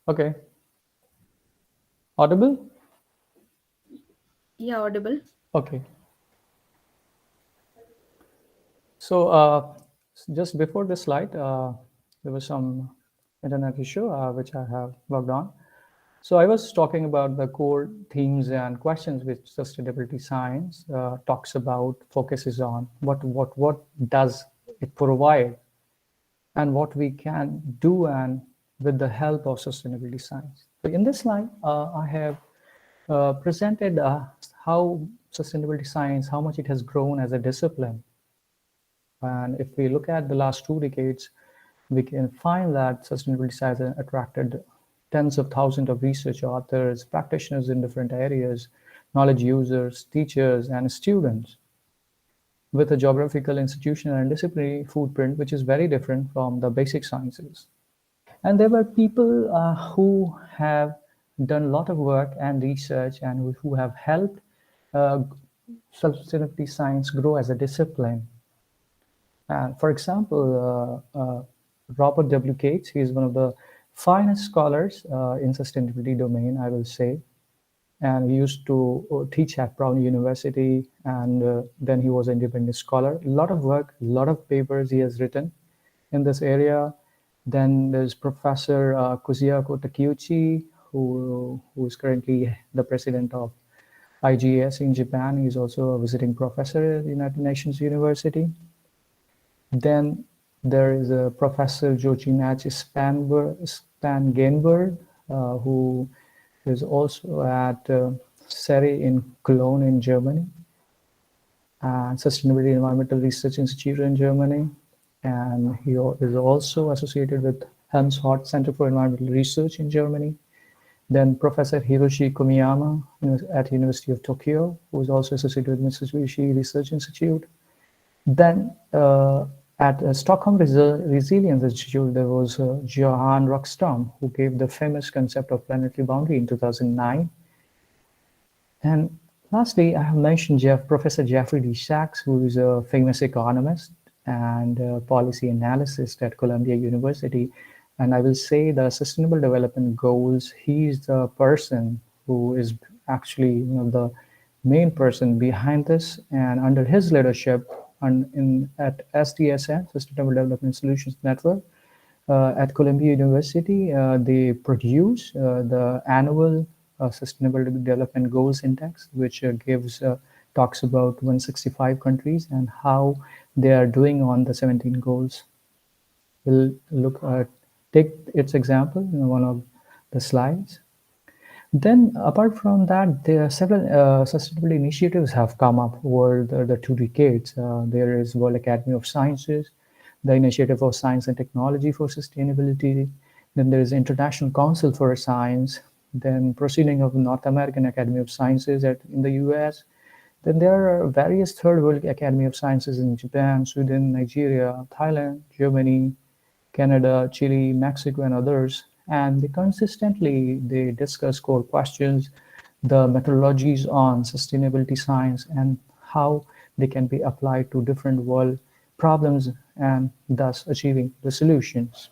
Okay. Audible? Yeah, audible. Okay. So just before this slide, there was some internet issue which I have worked on. So I was talking about the core themes and questions which sustainability science talks about, focuses on. What does it provide, and what we can do, and with the help of sustainability science. So in this slide, I have presented how sustainability science, how much it has grown as a discipline. And if we look at the last 2 decades, we can find that sustainability science has attracted tens of thousands of research authors, practitioners in different areas, knowledge users, teachers, and students, with a geographical, institutional, and disciplinary footprint which is very different from the basic sciences. And there were people who have done a lot of work and research and who have helped uh, sustainability science grow as a discipline. For example, Robert W. Cates, he is one of the finest scholars in sustainability domain, I will say. And he used to teach at Brown University, and then he was an independent scholar. A lot of work, a lot of papers he has written in this area. Then there's Professor Kuziako Takeuchi, who is currently the president of IGS in Japan. He's also a visiting professor at the United Nations University. Then there is a Professor Joachim Spangenberg, who is also at SERI in Cologne in Germany, and Sustainability Environmental Research Institute in Germany. And he is also associated with Helmholtz Center for Environmental Research in Germany. Then Professor Hiroshi Komiyama at University of Tokyo, who is also associated with Mitsubishi Research Institute. Then at Stockholm Resilience Institute, there was Johan Rockström, who gave the famous concept of planetary boundary in 2009. And lastly, I have mentioned Professor Jeffrey D. Sachs, who is a famous economist and policy analyst at Columbia University. And I will say the Sustainable Development Goals, he's the person who is actually one of the main person behind this. And under his leadership, at SDSN, Sustainable Development Solutions Network, at Columbia University, they produce the annual Sustainable Development Goals Index, which gives talks about 165 countries and how they are doing on the 17 goals. We'll take its example in one of the slides. Then, apart from that, there are several sustainability initiatives have come up over the 2 decades. There is World Academy of Sciences, the Initiative for Science and Technology for Sustainability. Then there is International Council for Science. Then proceeding of North American Academy of Sciences in the US. Then there are various Third World Academy of Sciences in Japan, Sweden, Nigeria, Thailand, Germany, Canada, Chile, Mexico, and others. And they discuss core questions, the methodologies on sustainability science, and how they can be applied to different world problems and thus achieving the solutions.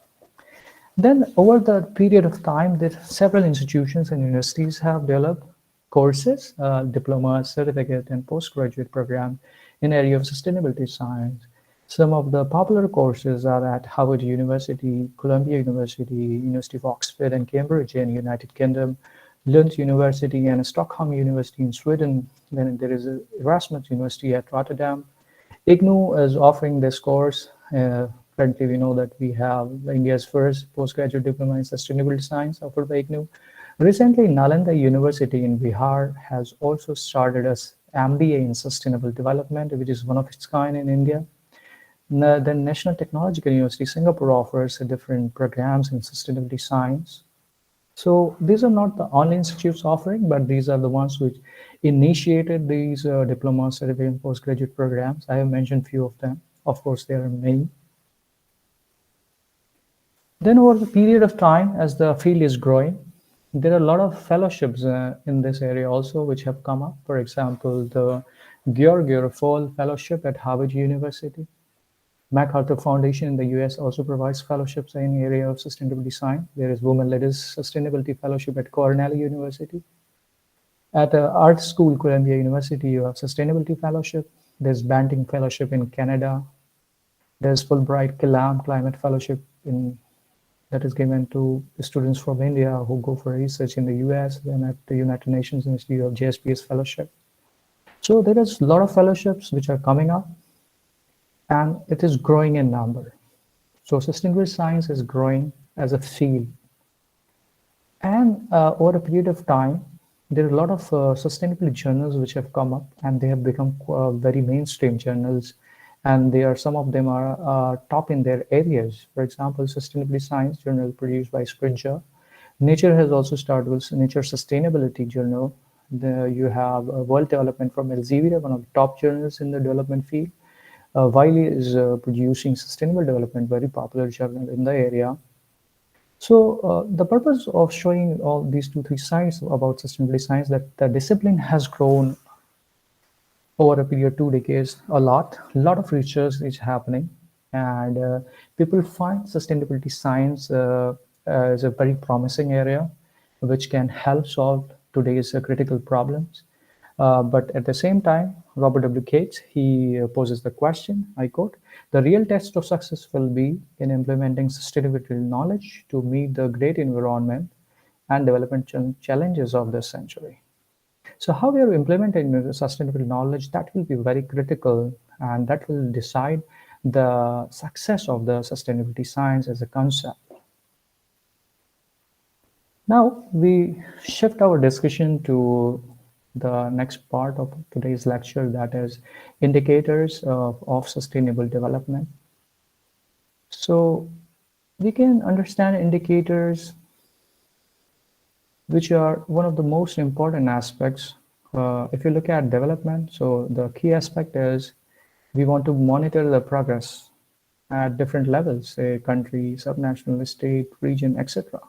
Then, over the period of time, that several institutions and universities have developed courses, diploma, certificate, and postgraduate program in area of sustainability science. Some of the popular courses are at Harvard University, Columbia University, University of Oxford and Cambridge in United Kingdom, Lund University and Stockholm University in Sweden. Then there is Erasmus University at Rotterdam. IGNOU is offering this course. Currently, we know that we have India's first postgraduate diploma in sustainability science offered by IGNOU. Recently, Nalanda University in Bihar has also started as MBA in sustainable development, which is one of its kind in India. The National Technological University Singapore offers different programs in sustainability science. So these are not the only institutes offering, but these are the ones which initiated these diploma, certificate, and postgraduate programs. I have mentioned few of them. Of course, there are many. Then over the period of time, as the field is growing, there are a lot of fellowships in this area also which have come up. For example, the Georg Fall Fellowship at Harvard University. MacArthur Foundation in the US also provides fellowships in the area of sustainability science. There is Women Leaders Sustainability Fellowship at Cornell University. At Art School, Columbia University, you have Sustainability Fellowship. There's Banting Fellowship in Canada. There's Fulbright Kalam Climate Fellowship that is given to students from India who go for research in the US. Then at the United Nations Institute, you have JSPS Fellowship. So there is a lot of fellowships which are coming up, and it is growing in number. So sustainable science is growing as a field. And over a period of time, there are a lot of sustainability journals which have come up, and they have become very mainstream journals. And some of them are top in their areas. For example, Sustainability Science Journal produced by Springer. Nature has also started with Nature Sustainability Journal. You have World Development from Elsevier, one of the top journals in the development field. Wiley is producing Sustainable Development, very popular journal in the area. So the purpose of showing all these 2-3 sides about sustainability science, that the discipline has grown over a period of 2 decades a lot of research is happening, and people find sustainability science as a very promising area which can help solve today's critical problems. But at the same time, Robert W. Gates, he poses the question, I quote, "The real test of success will be in implementing sustainability knowledge to meet the great environment and development challenges of this century." So how we are implementing the sustainable knowledge, that will be very critical, and that will decide the success of the sustainability science as a concept. Now we shift our discussion to the next part of today's lecture, that is indicators of sustainable development. So we can understand indicators which are one of the most important aspects. If you look at development, so the key aspect is we want to monitor the progress at different levels, say country, subnational, state, region, etc.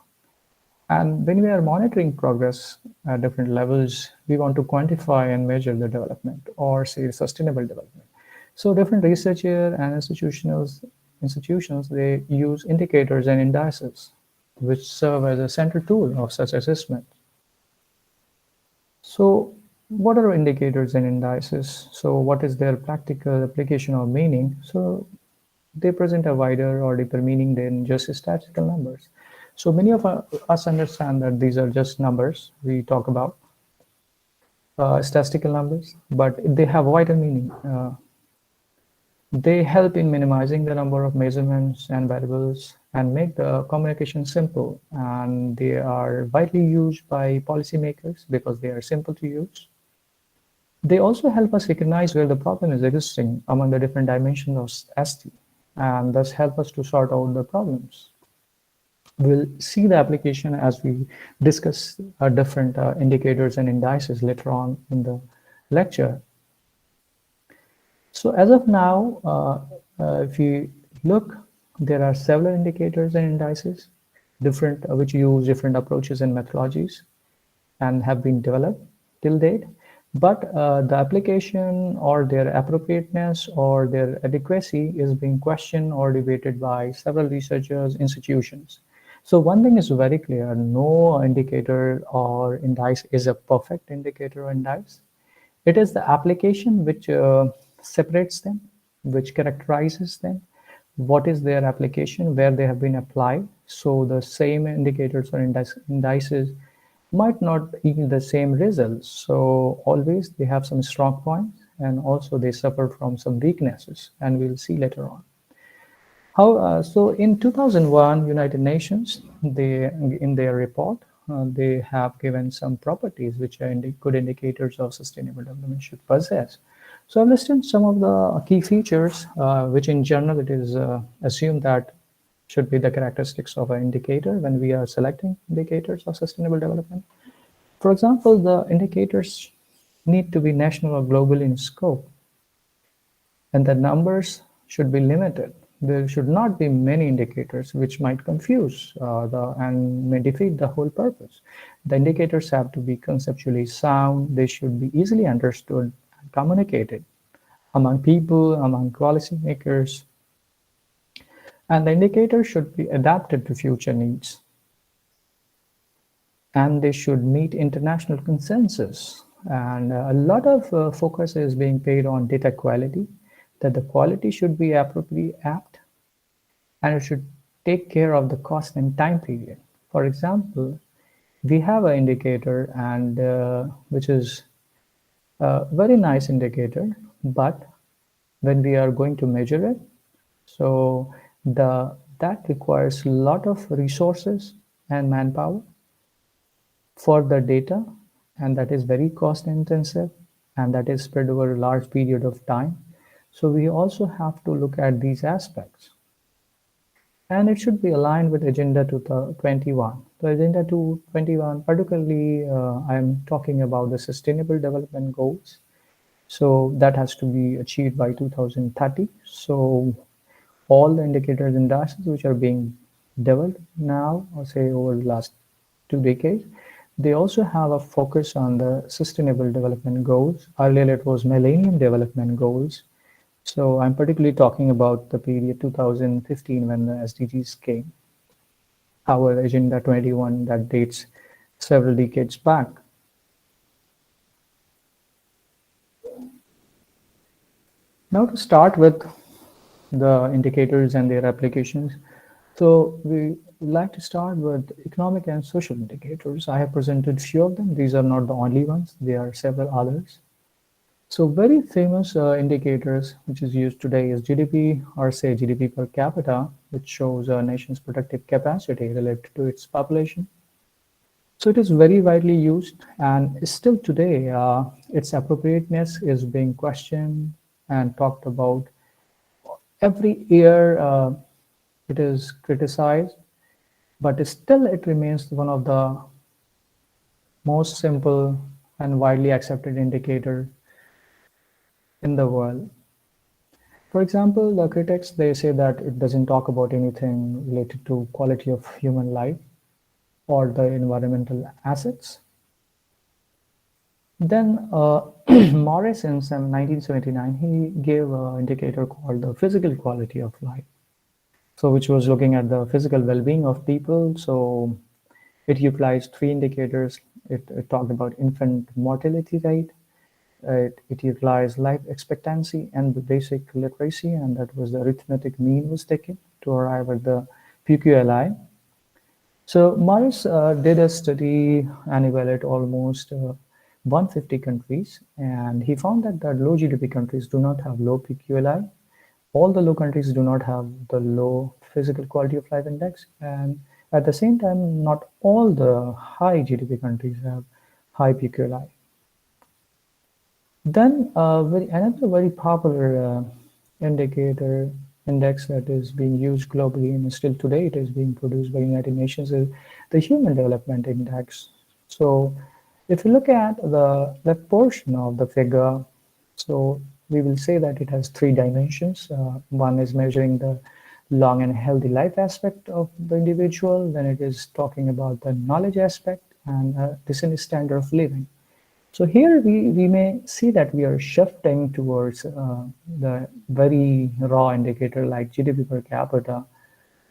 And when we are monitoring progress at different levels, we want to quantify and measure the development, or say sustainable development. So different researchers and institutions, they use indicators and indices, which serve as a central tool of such assessment. So what are indicators and indices? So what is their practical application or meaning? So they present a wider or deeper meaning than just statistical numbers. So many of us understand that these are just numbers we talk about, statistical numbers, but they have wider meaning. They help in minimizing the number of measurements and variables and make the communication simple. And they are widely used by policymakers because they are simple to use. They also help us recognize where the problem is existing among the different dimensions of ST, and thus help us to sort out the problems. We'll see the application as we discuss different indicators and indices later on in the lecture. So as of now, if you look, there are several indicators and indices, different which use different approaches and methodologies and have been developed till date. But the application or their appropriateness or their adequacy is being questioned or debated by several researchers, institutions. So one thing is very clear, no indicator or indice is a perfect indicator or indice. It is the application which separates them, which characterizes them, what is their application, where they have been applied. So the same indicators or indices might not yield the same results. So always they have some strong points, and also they suffer from some weaknesses, and we'll see later on. So in 2001, United Nations, in their report, they have given some properties which are good indicators of sustainable development should possess. So I've listed some of the key features, which in general it is assumed that should be the characteristics of an indicator when we are selecting indicators of sustainable development. For example, the indicators need to be national or global in scope, and the numbers should be limited. There should not be many indicators which might confuse and may defeat the whole purpose. The indicators have to be conceptually sound. They should be easily understood and communicated among people, among policymakers, And the indicators should be adapted to future needs. And they should meet international consensus. And a lot of focus is being paid on data quality, that the quality should be appropriately apt, and it should take care of the cost and time period. For example, we have an indicator and which is a very nice indicator, but when we are going to measure it, so that requires a lot of resources and manpower for the data, and that is very cost intensive, and that is spread over a large period of time. So we also have to look at these aspects. And it should be aligned with Agenda 2021. The Agenda 2021, particularly, I'm talking about the Sustainable Development Goals. So that has to be achieved by 2030. So all the indicators and dashboards which are being developed now, or say over the last 2 decades, they also have a focus on the Sustainable Development Goals. Earlier it was Millennium Development Goals. So I'm particularly talking about the period 2015 when the SDGs came. Our Agenda 21 that dates several decades back. Now to start with the indicators and their applications. So we would like to start with economic and social indicators. I have presented few of them. These are not the only ones. There are several others. So very famous indicators which is used today is GDP, or say GDP per capita, which shows a nation's productive capacity related to its population. So it is very widely used, and still today its appropriateness is being questioned and talked about. Every year it is criticized, but still it remains one of the most simple and widely accepted indicator in the world. For example, the critics, they say that it doesn't talk about anything related to quality of human life or the environmental assets. Then Morris in 1979, he gave an indicator called the physical quality of life. So which was looking at the physical well-being of people. So it utilized three indicators. It talked about infant mortality rate, it utilized life expectancy and the basic literacy, and that was the arithmetic mean was taken to arrive at the PQLI. So Morris did a study and evaluated almost 150 countries, and he found that the low GDP countries do not have low PQLI. All the low countries do not have the low physical quality of life index, and at the same time, not all the high GDP countries have high PQLI. Then another very popular indicator index that is being used globally and still today it is being produced by United Nations is the Human Development Index. So if you look at the left portion of the figure, so we will say that it has three dimensions. One is measuring the long and healthy life aspect of the individual. Then it is talking about the knowledge aspect and decent standard of living. So here we may see that we are shifting towards the very raw indicator like GDP per capita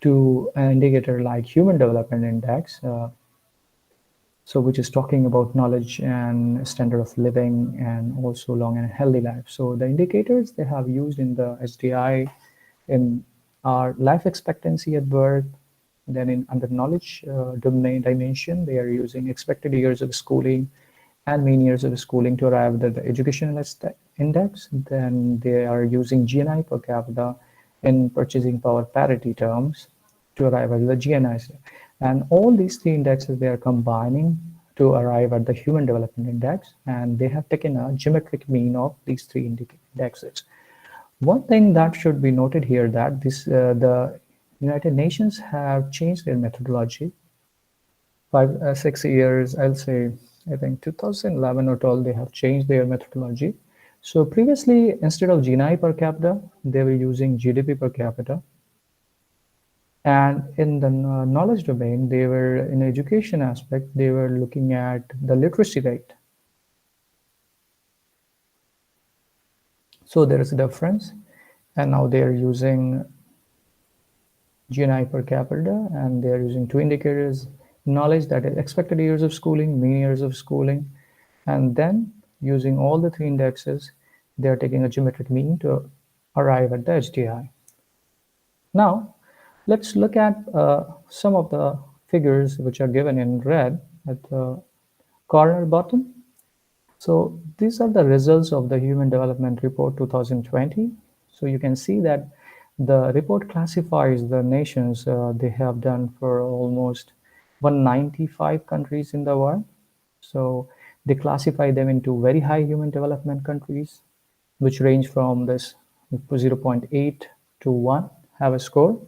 to an indicator like Human Development Index, so which is talking about knowledge and standard of living and also long and healthy life. So the indicators they have used in the SDI in our life expectancy at birth, then in under knowledge domain dimension, they are using expected years of schooling and mean years of schooling to arrive at the educational index. Then they are using GNI per capita in purchasing power parity terms to arrive at the GNI. And all these three indexes, they are combining to arrive at the Human Development Index, and they have taken a geometric mean of these three indexes. One thing that should be noted here that the United Nations have changed their methodology 6 years, I'll say, I think 2011 or 12, they have changed their methodology. So previously, instead of GNI per capita, they were using GDP per capita. And in the knowledge domain, they were in education aspect, they were looking at the literacy rate. So there is a difference. And now they are using GNI per capita, and they are using two indicators: knowledge, that is expected years of schooling, mean years of schooling, and then using all the three indexes, they are taking a geometric mean to arrive at the HDI. Now, let's look at some of the figures which are given in red at the corner bottom. So these are the results of the Human Development Report 2020. So you can see that the report classifies the nations they have done for almost 195 countries in the world. So they classify them into very high human development countries, which range from this 0.8 to 1 have a score,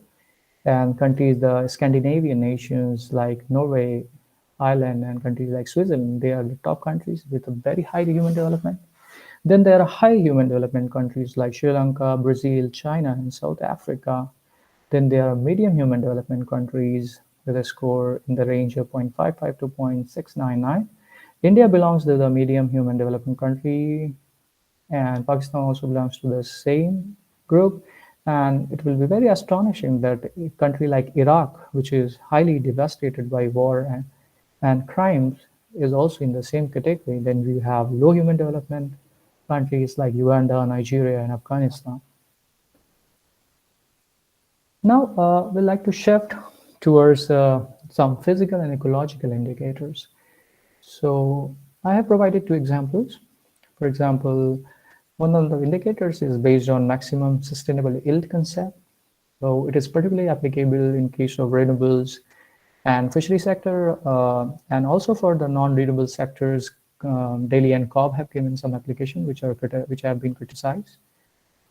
and countries, the Scandinavian nations like Norway, Ireland, and countries like Switzerland, they are the top countries with a very high human development. Then there are high human development countries like Sri Lanka, Brazil, China, and South Africa. Then there are medium human development countries with a score in the range of 0.55 to 0.699. India belongs to the medium human development country, and Pakistan also belongs to the same group. And it will be very astonishing that a country like Iraq, which is highly devastated by war and crimes, is also in the same category. Then we have low human development countries like Uganda, Nigeria, and Afghanistan. Now, we'd like to shift towards some physical and ecological indicators. So I have provided two examples. For example, one of the indicators is based on maximum sustainable yield concept. So it is particularly applicable in case of renewables and fishery sector, and also for the non-renewable sectors. Delhi and Cobb have given some application which have been criticized.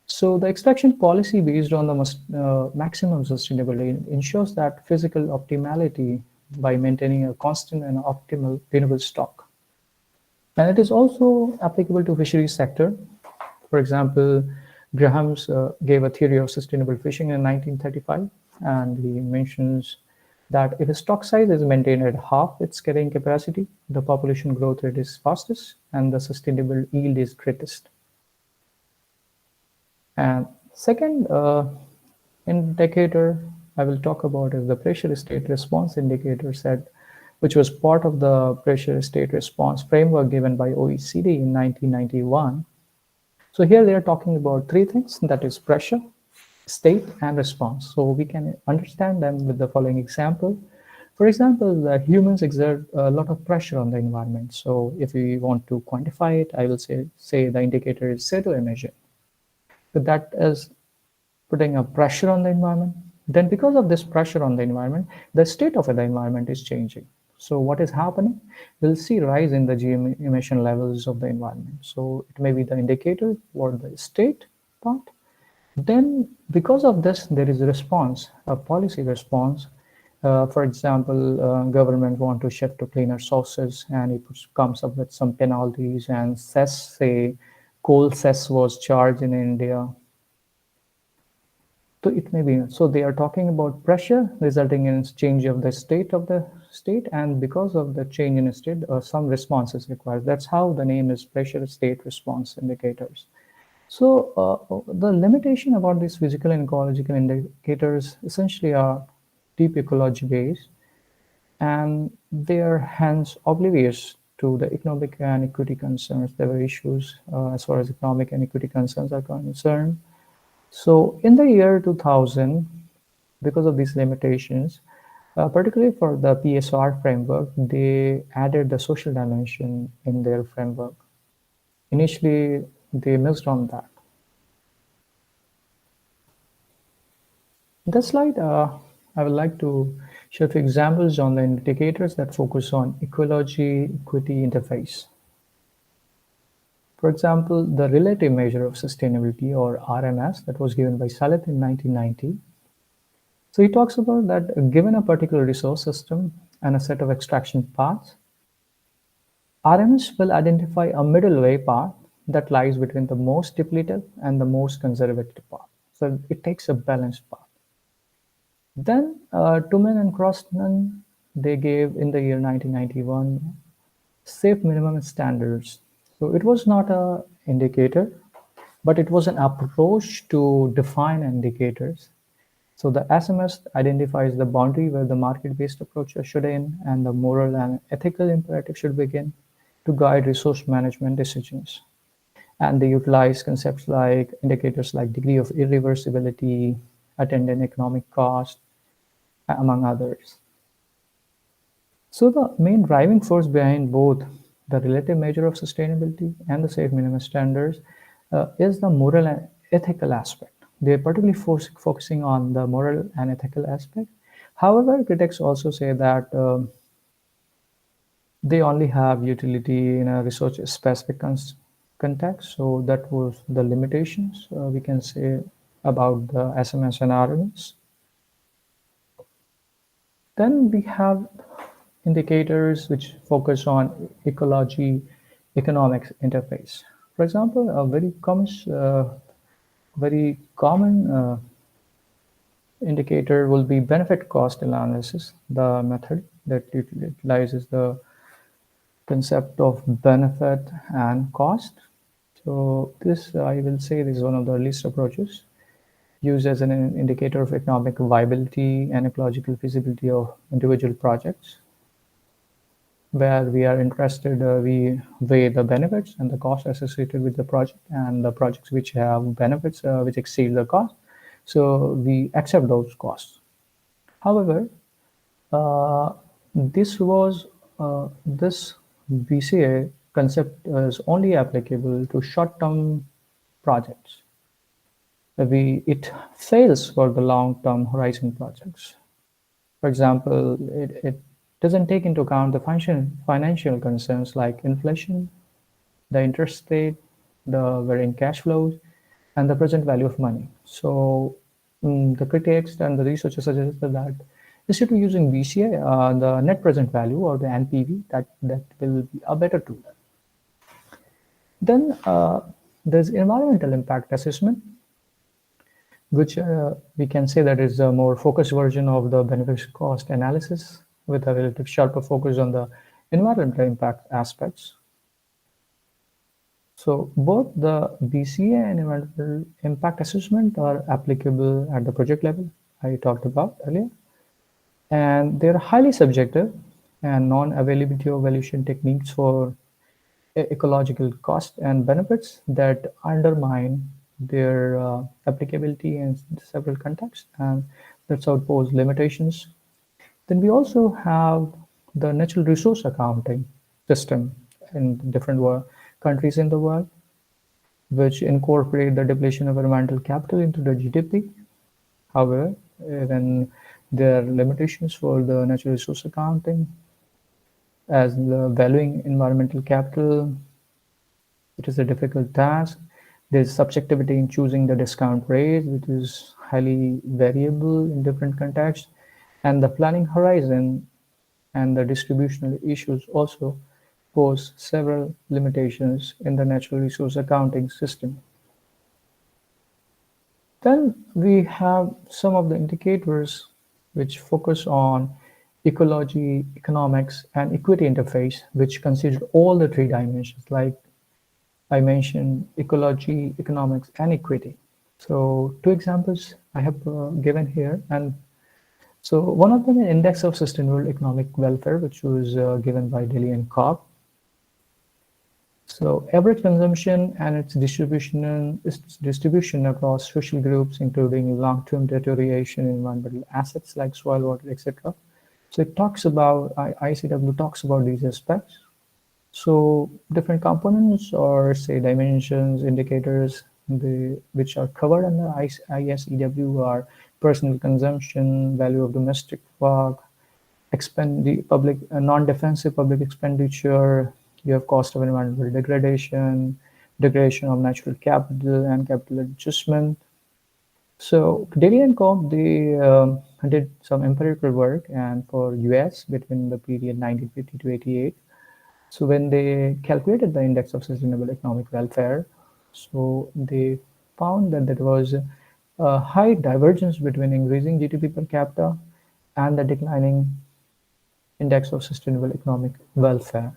So the extraction policy based on the maximum sustainability ensures that physical optimality by maintaining a constant and optimal renewable stock. And it is also applicable to fisheries sector. For example, Grahams gave a theory of sustainable fishing in 1935, and he mentions that if a stock size is maintained at half its carrying capacity, the population growth rate is fastest and the sustainable yield is greatest. And second indicator I will talk about is the pressure state response indicator set, which was part of the pressure state response framework given by OECD in 1991. So here they are talking about three things, that is pressure, state, and response. So we can understand them with the following example. For example, the humans exert a lot of pressure on the environment. So if we want to quantify it, I will say the indicator is CO2 emission. So that is putting a pressure on the environment. Then because of this pressure on the environment, the state of the environment is changing. So what is happening? We'll see rise in the GM emission levels of the environment. So it may be the indicator for the state part. Then because of this, there is a response, a policy response. For example, government want to shift to cleaner sources, and it comes up with some penalties and cess, say coal cess was charged in India. So it may be, so they are talking about pressure resulting in change of the state, and because of the change in state, some response is required. That's how the name is pressure state response indicators. So the limitation about these physical and ecological indicators essentially are deep ecology based, and they are hence oblivious to the economic and equity concerns. There were issues as far as economic and equity concerns are concerned. So in the year 2000, because of these limitations, particularly for the PSR framework, they added the social dimension in their framework. Initially, they missed on that. In this slide, I would like to show a few examples on the indicators that focus on ecology equity interface. For example, the relative measure of sustainability, or RMS, that was given by Salet in 1990. So he talks about that given a particular resource system and a set of extraction paths, RMS will identify a middle way path that lies between the most depleted and the most conservative path. So it takes a balanced path. Then Tumen and Crosnan, they gave in the year 1991 safe minimum standards. So it was not a indicator, but it was an approach to define indicators. So the SMS identifies the boundary where the market-based approach should end and the moral and ethical imperative should begin to guide resource management decisions. And they utilize concepts like indicators like degree of irreversibility, attendant economic cost, among others. So the main driving force behind both the relative measure of sustainability and the safe minimum standards is the moral and ethical aspect. They're particularly focusing on the moral and ethical aspect. However, critics also say that they only have utility in a research-specific context. So that was the limitations we can say about the SMS and RMS. Then we have indicators which focus on ecology economics interface. For example, a very common indicator will be benefit cost analysis, the method that utilizes the concept of benefit and cost. So this, I will say, this is one of the earliest approaches used as an indicator of economic viability and ecological feasibility of individual projects. Where we are interested, we weigh the benefits and the cost associated with the project, and the projects which have benefits which exceed the cost. So we accept those costs. However, uh, this BCA concept is only applicable to short-term projects. It fails for the long-term horizon projects. For example, it doesn't take into account the financial concerns like inflation, the interest rate, the varying cash flows, and the present value of money. So the critics and the researchers suggested that instead of using BCA, the net present value or the NPV, that will be a better tool. Then there's environmental impact assessment, which we can say that is a more focused version of the benefit cost analysis with a relative sharper focus on the environmental impact aspects. So both the BCA and environmental impact assessment are applicable at the project level I talked about earlier. And they're highly subjective, and non-availability of valuation techniques for ecological cost and benefits that undermine their applicability in several contexts, and that's how it poses limitations. Then we also have the natural resource accounting system in different countries in the world, which incorporate the depletion of environmental capital into the GDP. However, then there are limitations for the natural resource accounting, as the valuing environmental capital, it is a difficult task. There's subjectivity in choosing the discount rate, which is highly variable in different contexts, and the planning horizon and the distributional issues also pose several limitations in the natural resource accounting system. Then we have some of the indicators which focus on ecology, economics, and equity interface, which consider all the three dimensions, like I mentioned ecology, economics, and equity. So two examples I have given here. And so one of them is Index of Sustainable Economic Welfare, which was given by Daly and Cobb. So average consumption and its distribution across social groups, including long-term deterioration in environmental assets like soil, water, etc. So it talks about, ICW talks about these aspects. So different components or say dimensions, indicators, which are covered under ISEW are personal consumption, value of domestic work, non-defensive public expenditure, you have cost of environmental degradation, degradation of natural capital, and capital adjustment. So Daly and Cobb, they did some empirical work and for US between the period 1950 to 88. So when they calculated the index of sustainable economic welfare, so they found that there was a high divergence between increasing GDP per capita and the declining index of sustainable economic welfare.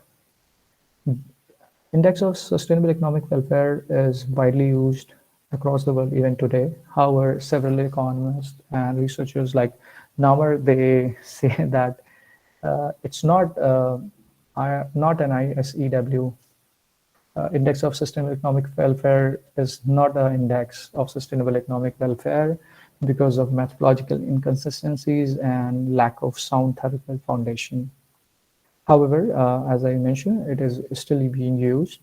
Index of sustainable economic welfare is widely used across the world even today. However, several economists and researchers like Namer, they say that it's not an ISEW. Index of Sustainable Economic Welfare is not an index of sustainable economic welfare because of methodological inconsistencies and lack of sound theoretical foundation. However, as I mentioned, it is still being used.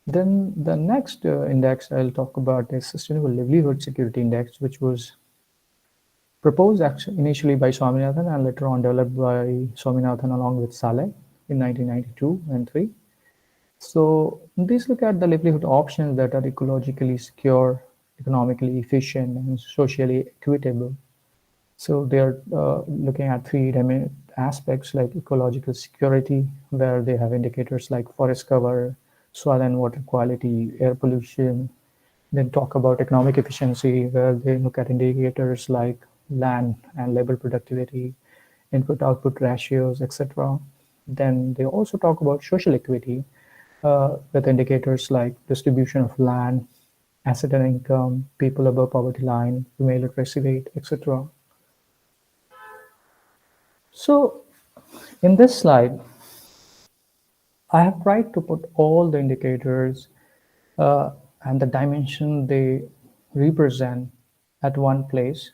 Then the next index I'll talk about is Sustainable Livelihood Security Index, which was proposed actually initially by Swaminathan and later on developed by Swaminathan along with Saleh in 1992 and 3. So these look at the livelihood options that are ecologically secure, economically efficient, and socially equitable. So they are looking at three aspects like ecological security, where they have indicators like forest cover, soil and water quality, air pollution. Then talk about economic efficiency, where they look at indicators like land and labor productivity, input-output ratios, etc. Then they also talk about social equity, with indicators like distribution of land, asset and income, people above poverty line, female literacy rate, etc. So in this slide, I have tried to put all the indicators uh, and the dimension they represent at one place.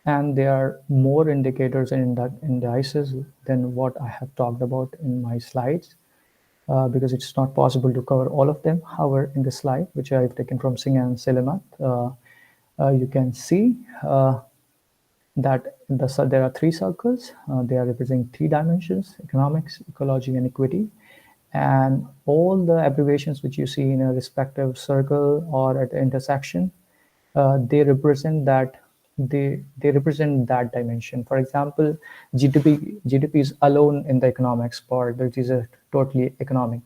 And there are more indicators and indices than what I have talked about in my slides, because it's not possible to cover all of them. However, in this slide, which I've taken from Singh and Selimat, you can see that there are three circles. They are representing three dimensions: economics, ecology, and equity. And all the abbreviations which you see in a respective circle or at the intersection, they represent that they represent that dimension. For example, GDP is alone in the economics part, which is a totally economic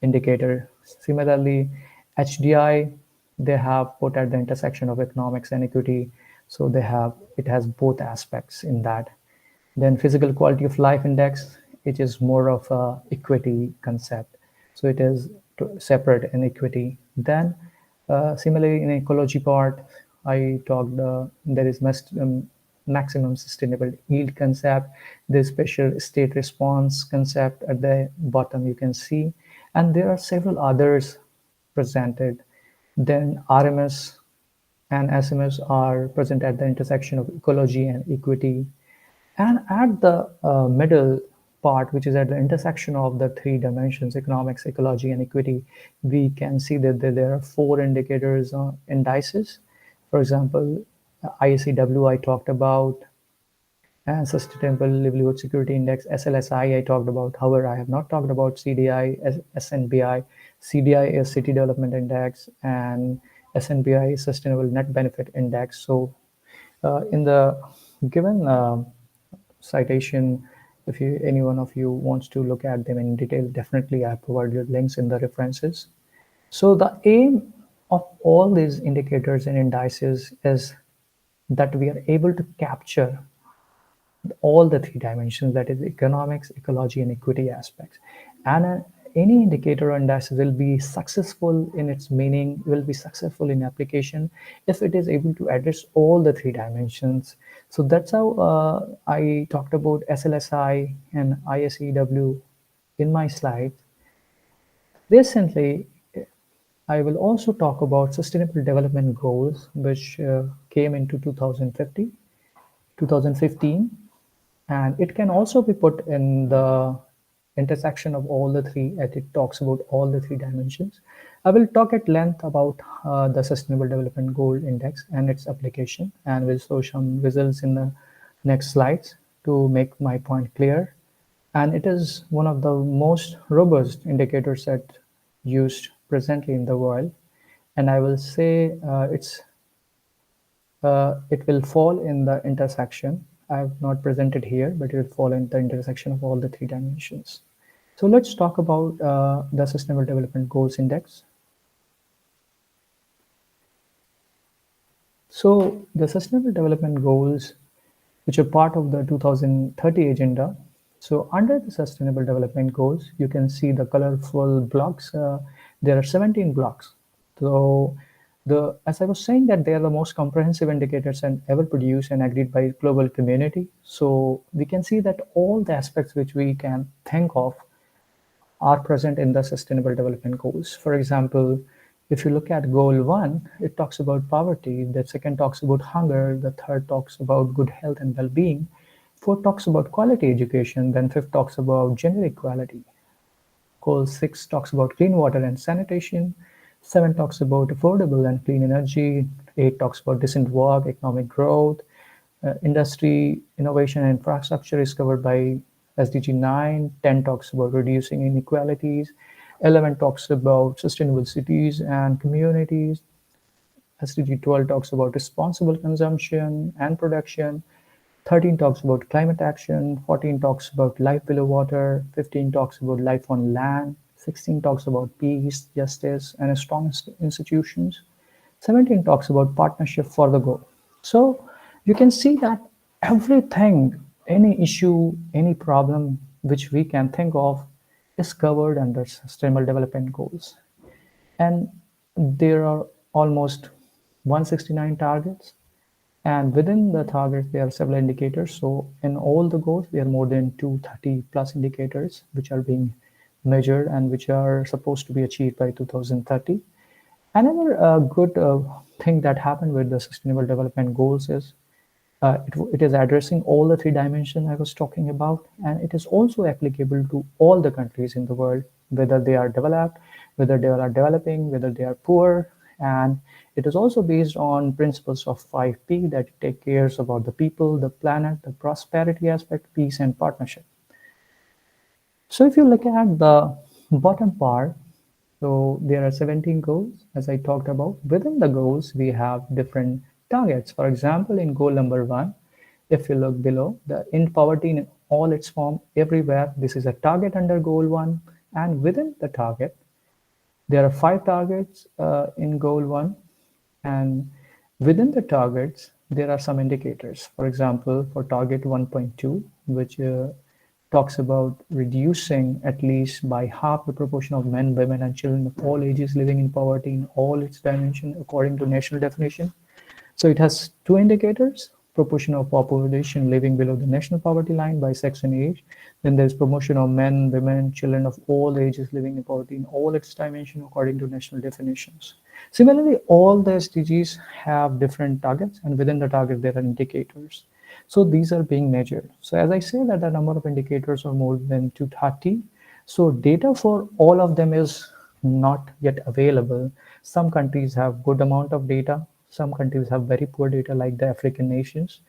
indicator. Similarly, HDI, they have put at the intersection of economics and equity. So it has both aspects in that. Then physical quality of life index, it is more of a equity concept. So it is separate in equity. Then similarly in ecology part, I talked, there is maximum sustainable yield concept, the special state response concept at the bottom you can see, and there are several others presented. Then RMS and SMS are present at the intersection of ecology and equity. And at the middle part, which is at the intersection of the three dimensions, economics, ecology, and equity, we can see that there are four indicators, indices. For example, ISEW I talked about, and Sustainable Livelihood Security Index, SLSI, I talked about. However, I have not talked about CDI, SNBI. CDI is City Development Index, and SNBI is Sustainable Net Benefit Index. So in the given citation, if any one of you wants to look at them in detail, definitely I provided links in the references. So the aim of all these indicators and indices is that we are able to capture all the three dimensions, that is economics, ecology, and equity aspects. And any indicator or index will be successful in its meaning, will be successful in application if it is able to address all the three dimensions. So that's how I talked about SLSI and ISEW in my slide. Recently, I will also talk about Sustainable Development Goals, which came into 2015, and it can also be put in the intersection of all the three, as it talks about all the three dimensions. I will talk at length about the Sustainable Development Goal Index and its application, and will show some results in the next slides to make my point clear. And it is one of the most robust indicator set used presently in the world. And I will say it will fall in the intersection. I have not presented here, but it will fall in the intersection of all the three dimensions. So let's talk about the Sustainable Development Goals Index. So the Sustainable Development Goals, which are part of the 2030 agenda. So under the Sustainable Development Goals, you can see the colorful blocks. There are 17 blocks. So as I was saying, that they are the most comprehensive indicators and ever produced and agreed by global community. So we can see that all the aspects which we can think of are present in the Sustainable Development Goals. For example, if you look at Goal 1, it talks about poverty, the second talks about hunger, the third talks about good health and well-being, fourth talks about quality education, then fifth talks about gender equality. Goal 6 talks about clean water and sanitation, 7 talks about affordable and clean energy, 8 talks about decent work, economic growth, industry, innovation, and infrastructure is covered by SDG 9. 10 talks about reducing inequalities. 11 talks about sustainable cities and communities. SDG 12 talks about responsible consumption and production. 13 talks about climate action. 14 talks about life below water. 15 talks about life on land. 16 talks about peace, justice, and strong institutions. 17 talks about partnership for the goal. So you can see that everything, any issue, any problem which we can think of is covered under Sustainable Development Goals. And there are almost 169 targets. And within the targets, there are several indicators. So in all the goals, there are more than 230 plus indicators which are being measured and which are supposed to be achieved by 2030. Another good thing that happened with the Sustainable Development Goals is it is addressing all the three dimensions I was talking about, and it is also applicable to all the countries in the world, whether they are developed, whether they are developing, whether they are poor, and it is also based on principles of 5P that take care about the people, the planet, the prosperity aspect, peace, and partnership. So if you look at the bottom part, so there are 17 goals, as I talked about. Within the goals, we have different targets. For example, in goal number 1, if you look below, the end poverty in all its form everywhere, this is a target under goal 1. And within the target, there are 5 targets in goal 1. And within the targets, there are some indicators. For example, for target 1.2, which talks about reducing at least by half the proportion of men, women, and children of all ages living in poverty in all its dimensions according to national definition. So it has 2 indicators: proportion of population living below the national poverty line by sex and age. Then there's promotion of men, women, children of all ages living in poverty in all its dimensions according to national definitions. Similarly, all the SDGs have different targets, and within the target there are indicators. So these are being measured. So as I say that the number of indicators are more than 230. So data for all of them is not yet available. Some countries have good amount of data. Some countries have very poor data, like the African nations,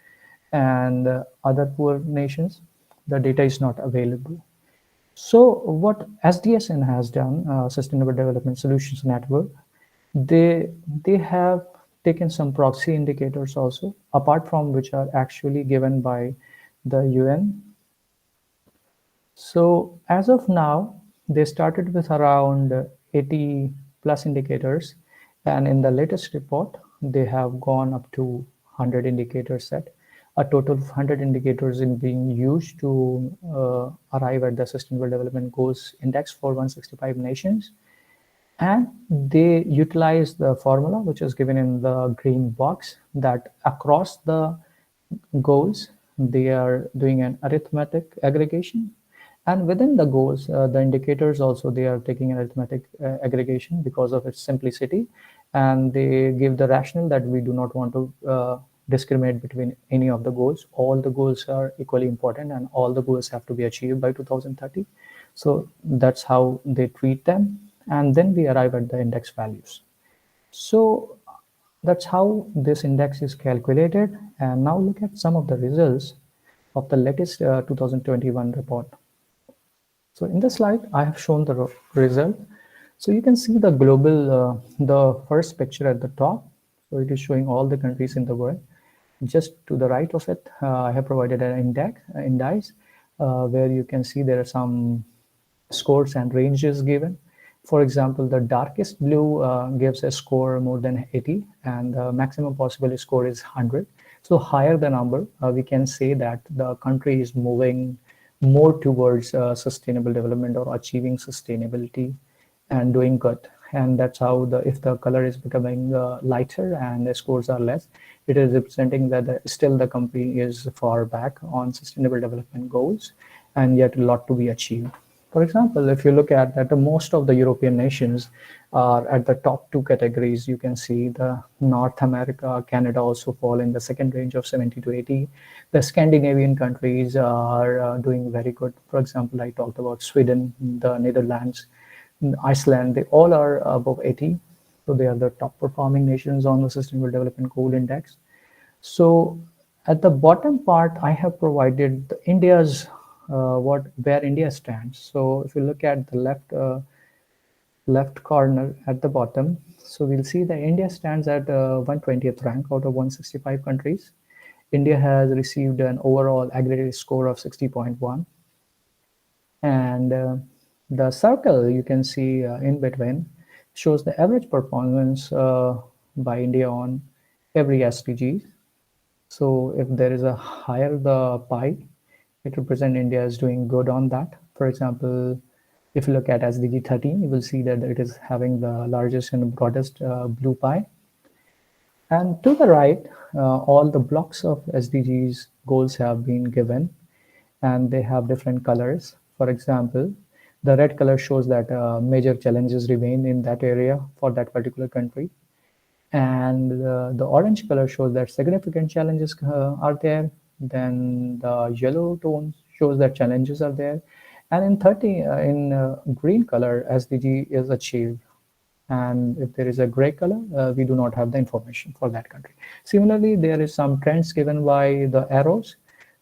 and other poor nations, the data is not available. So what SDSN has done, Sustainable Development Solutions Network, they have taken some proxy indicators also, apart from which are actually given by the UN. So as of now, they started with around 80 plus indicators, and in the latest report, they have gone up to 100 indicators set. A total of 100 indicators in being used to arrive at the Sustainable Development Goals Index for 165 nations. And they utilize the formula which is given in the green box, that across the goals, they are doing an arithmetic aggregation. And within the goals, the indicators also, they are taking an arithmetic aggregation because of its simplicity. And they give the rationale that we do not want to discriminate between any of the goals. All the goals are equally important and all the goals have to be achieved by 2030. So that's how they treat them. And then we arrive at the index values. So that's how this index is calculated. And now look at some of the results of the latest 2021 report. So in the slide, I have shown the result. So you can see the global, the first picture at the top. So it is showing all the countries in the world. Just to the right of it, I have provided an index where you can see there are some scores and ranges given. For example, the darkest blue gives a score more than 80, and the maximum possible score is 100. So higher the number, we can say that the country is moving more towards sustainable development or achieving sustainability and doing good. and that's how if the color is becoming lighter and the scores are less, it is representing that still the country is far back on sustainable development goals, and yet a lot to be achieved. For example, if you look at that, most of the European nations are at the top two categories. You can see the North America, Canada also fall in the second range of 70 to 80. The Scandinavian countries are doing very good. For example, I talked about Sweden, the Netherlands, Iceland, they all are above 80. So they are the top performing nations on the Sustainable Development Goal Index. So at the bottom part, I have provided India's what where India stands. So if you look at the left corner at the bottom, so we'll see that India stands at 120th rank out of 165 countries. India has received an overall aggregate score of 60.1, and the circle you can see in between shows the average performance by India on every SDG. So if there is a higher the pie, it represents India is doing good on that. For example, if you look at SDG 13, you will see that it is having the largest and broadest blue pie. And to the right, all the blocks of SDGs goals have been given, and they have different colors. For example, the red color shows that major challenges remain in that area for that particular country. And the orange color shows that significant challenges are there. Then the yellow tone shows that challenges are there. And in 30, in green color, SDG is achieved. And if there is a gray color, we do not have the information for that country. Similarly, there is some trends given by the arrows.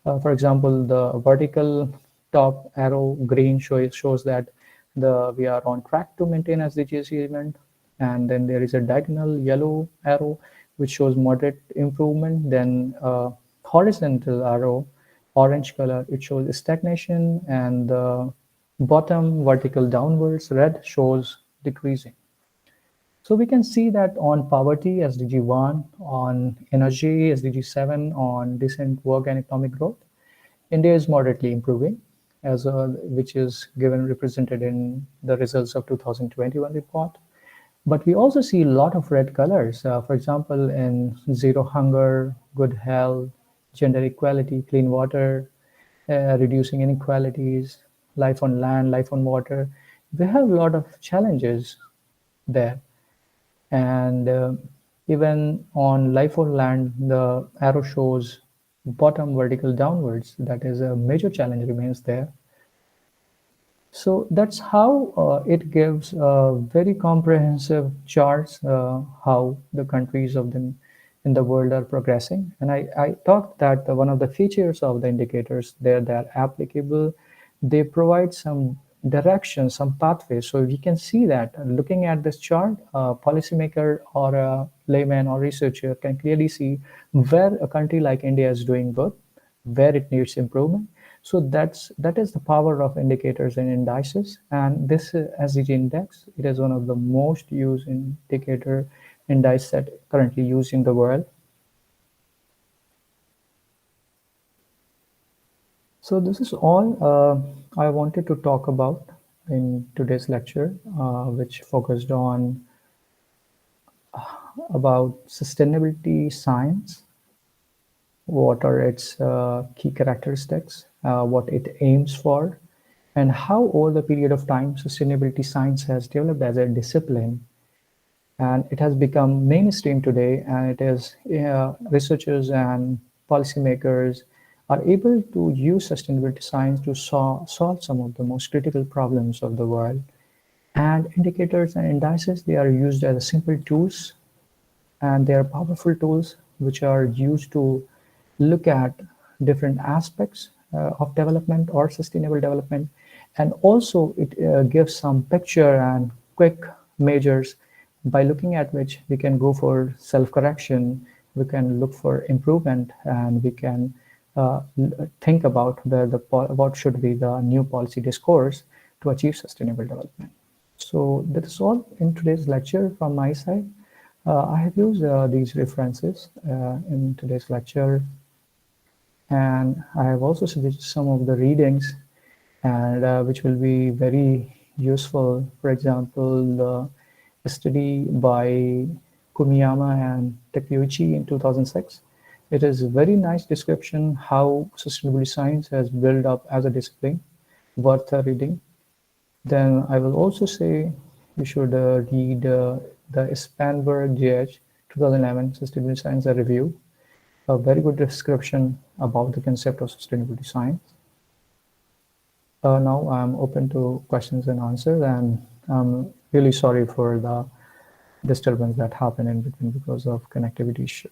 For example, the vertical top arrow green shows that we are on track to maintain SDG achievement. And then there is a diagonal yellow arrow which shows moderate improvement. Then horizontal arrow, orange color, it shows stagnation, and the bottom vertical downwards red shows decreasing. So we can see that on poverty, SDG 1, on energy, SDG 7, on decent work and economic growth, India is moderately improving, which is given represented in the results of 2021 report. But we also see a lot of red colors. For example, in zero hunger, good health, gender equality, clean water, reducing inequalities, life on land, life on water. We have a lot of challenges there. And even on life on land, the arrow shows bottom vertical downwards. That is a major challenge remains there. So that's how it gives very comprehensive charts how the countries of them in the world are progressing. And I talked that one of the features of the indicators there that are applicable, they provide some direction, some pathways. So we can see that looking at this chart, a policymaker or a layman or researcher can clearly see where a country like India is doing good, where it needs improvement. So that is the power of indicators and indices. And this SDG index, it is one of the most used indicator indices that currently used in the world. So this is all I wanted to talk about in today's lecture, which focused on about sustainability science, what are its key characteristics, what it aims for, and how over the period of time sustainability science has developed as a discipline, and it has become mainstream today, and it is researchers and policymakers are able to use sustainability science to solve some of the most critical problems of the world. And indicators and indices, they are used as simple tools, and they are powerful tools which are used to look at different aspects of development or sustainable development. And also it gives some picture and quick measures by looking at which we can go for self-correction, we can look for improvement, and we can think about what should be the new policy discourse to achieve sustainable development. So that is all in today's lecture from my side. I have used these references in today's lecture, and I have also suggested some of the readings, and which will be very useful. For example, study by Kumiyama and Takeuchi in 2006. It is a very nice description how sustainability science has built up as a discipline, worth a reading. Then I will also say you should read the Spanberg JH 2011 Sustainability Science Review, a very good description about the concept of sustainability science. Now I'm open to questions and answers, and I'm really sorry for the disturbance that happened in between because of connectivity issue.